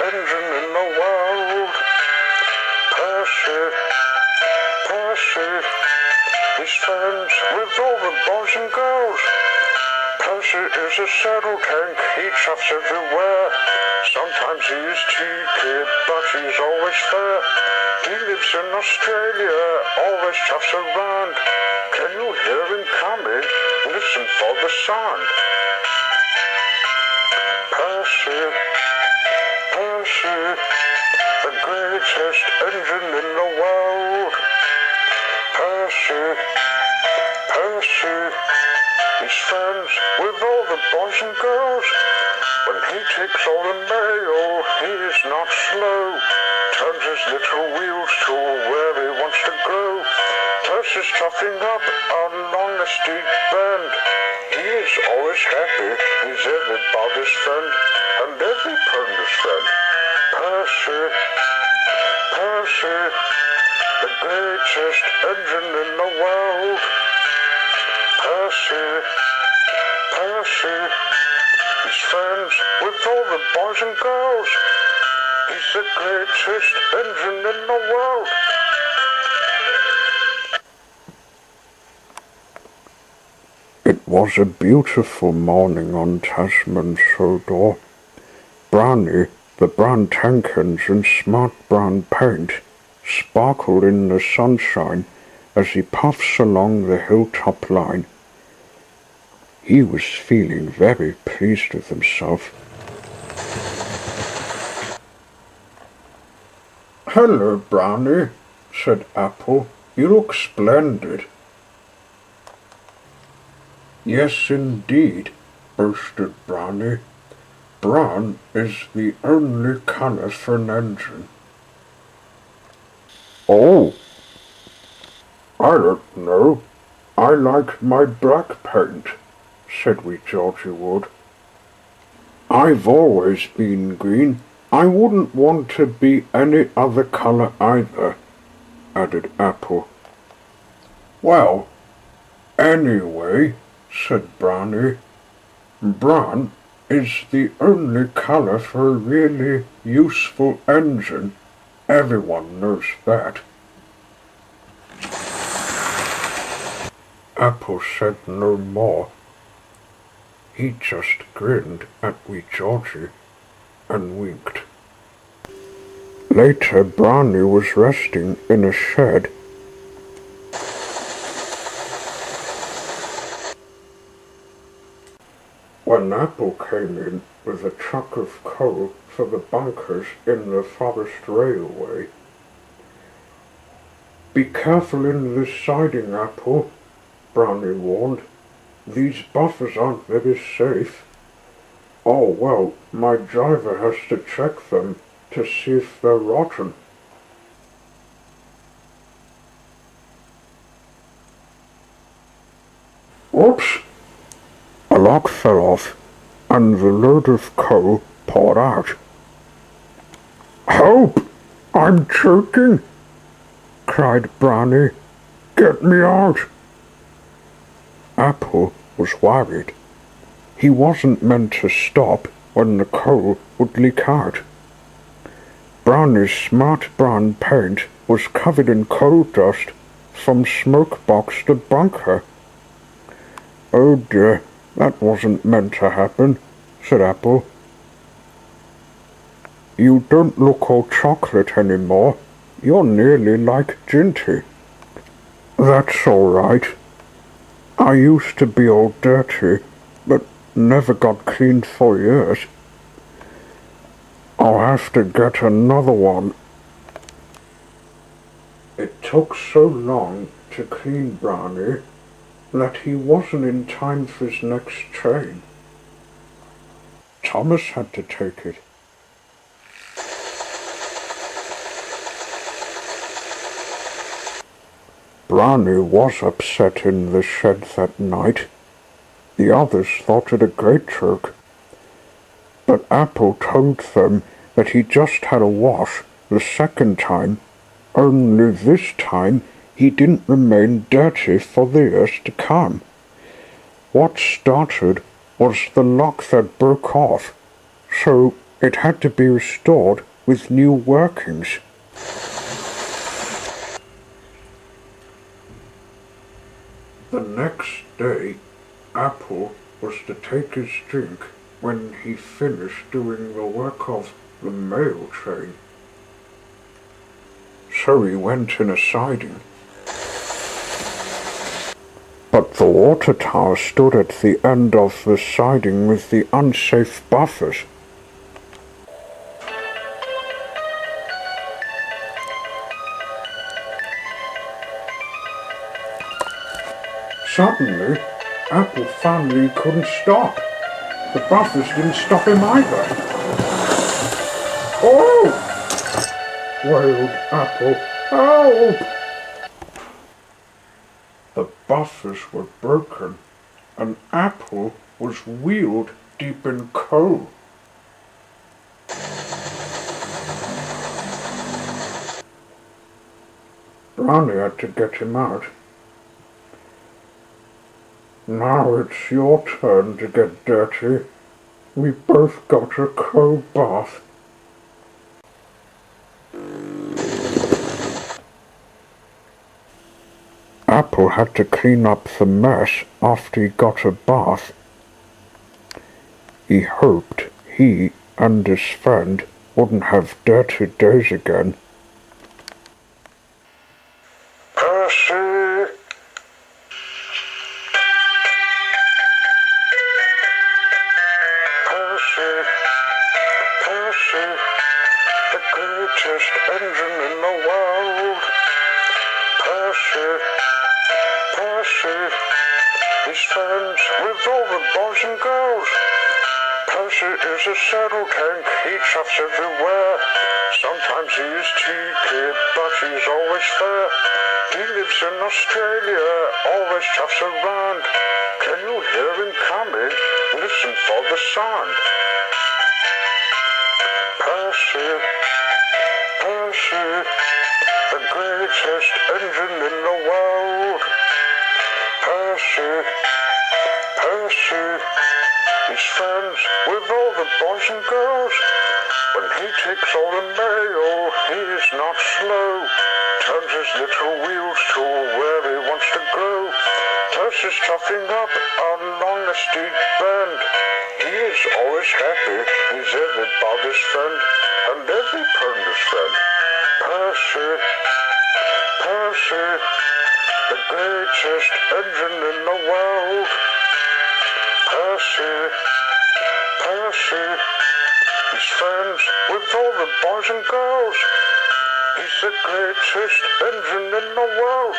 engine in the world. Percy, Percy, he's friends with all the boys and girls. Percy is a saddle tank, he chuffs everywhere. Sometimes he is cheeky, but he's always fair. He lives in Australia, always chuffs around. Can you hear him coming? Listen for the sound. Percy, Percy, the greatest engine in the world. Percy, Percy, he's friends with all the boys and girls. When he takes all the mail, he is not slow. Turns his little wheels to where he wants to go. Percy's chuffing up along the steep bend. He is always happy, he's everybody's friend, and every pony's friend. Percy, Percy, the greatest engine in the world. Percy, Percy, he's friends with all the boys and girls. He's the greatest engine in the world. It was a beautiful morning on Tasman's Sodor. Brownie, the brown tank engine, smart brown paint, sparkled in the sunshine as he puffs along the hilltop line. He was feeling very pleased with himself. "Hello, Brownie," said Apple. "You look splendid." "Yes, indeed," boasted Brownie. "Brown is the only colour for an engine." "Oh, I don't know. I like my black paint," said wee Georgie Wood. "I've always been green. I wouldn't want to be any other colour either," added Apple. "Well, anyway," said Brownie, "brown is the only colour for a really useful engine. Everyone knows that." Apple said no more. He just grinned at wee Georgie and winked. Later, Brownie was resting in a shed. When Apple came in with a truck of coal for the bunkers in the forest railway. "Be careful in the siding, Apple," Brownie warned. "These buffers aren't very safe." "Oh, well, my driver has to check them to see if they're rotten." Oops! A log fell off, and the load of coal poured out. "Help! I'm choking!" cried Brownie. "Get me out!" Apple was worried. He wasn't meant to stop when the coal would leak out. Brownie's smart brown paint was covered in coal dust from smoke box to bunker. "Oh dear, that wasn't meant to happen," said Apple. "You don't look all chocolate anymore. You're nearly like Ginty." "That's all right. I used to be all dirty, but never got cleaned for years. I'll have to get another one." It took so long to clean Brownie that he wasn't in time for his next train. Thomas had to take it. Brownie was upset in the shed that night. The others thought it a great joke. But Apple told them that he just had a wash the second time, only this time he didn't remain dirty for the years to come. What started was the lock that broke off, so It had to be restored with new workings. The next day, Apple was to take his drink when he finished doing the work of the mail train. So he went in a siding. But the water tower stood at the end of the siding with the unsafe buffers. Suddenly, Apple found he couldn't stop. The buffers didn't stop him either. "Oh!" wailed Apple. "Help!" The buffers were broken, and Apple was wheeled deep in coal. Brownie had to get him out. "Now it's your turn to get dirty. We both got a cold bath." Apple had to clean up the mess after he got a bath. He hoped he and his friend wouldn't have dirty days again. Percy! Percy! Percy! The greatest engine in the world! Percy! Percy! He's friends with all the boys and girls! Percy is a saddle tank, he chuffs everywhere. Sometimes he is cheeky, but he's always fair. He lives in Australia, always chuffs around. Can you hear him coming? Listen for the sound. Percy, Percy, the greatest engine in the world. Percy, Percy, he's friends with all the boys and girls. When he takes all the mail, he is not slow. Turns his little wheels to where he wants to go. Percy's chuffing up along a steep bend. He is always happy, he's everybody's friend, and every pony's friend. Percy, Percy, the greatest engine in the world. Percy, Percy, he's friends with all the boys and girls. He's the greatest engine in the world.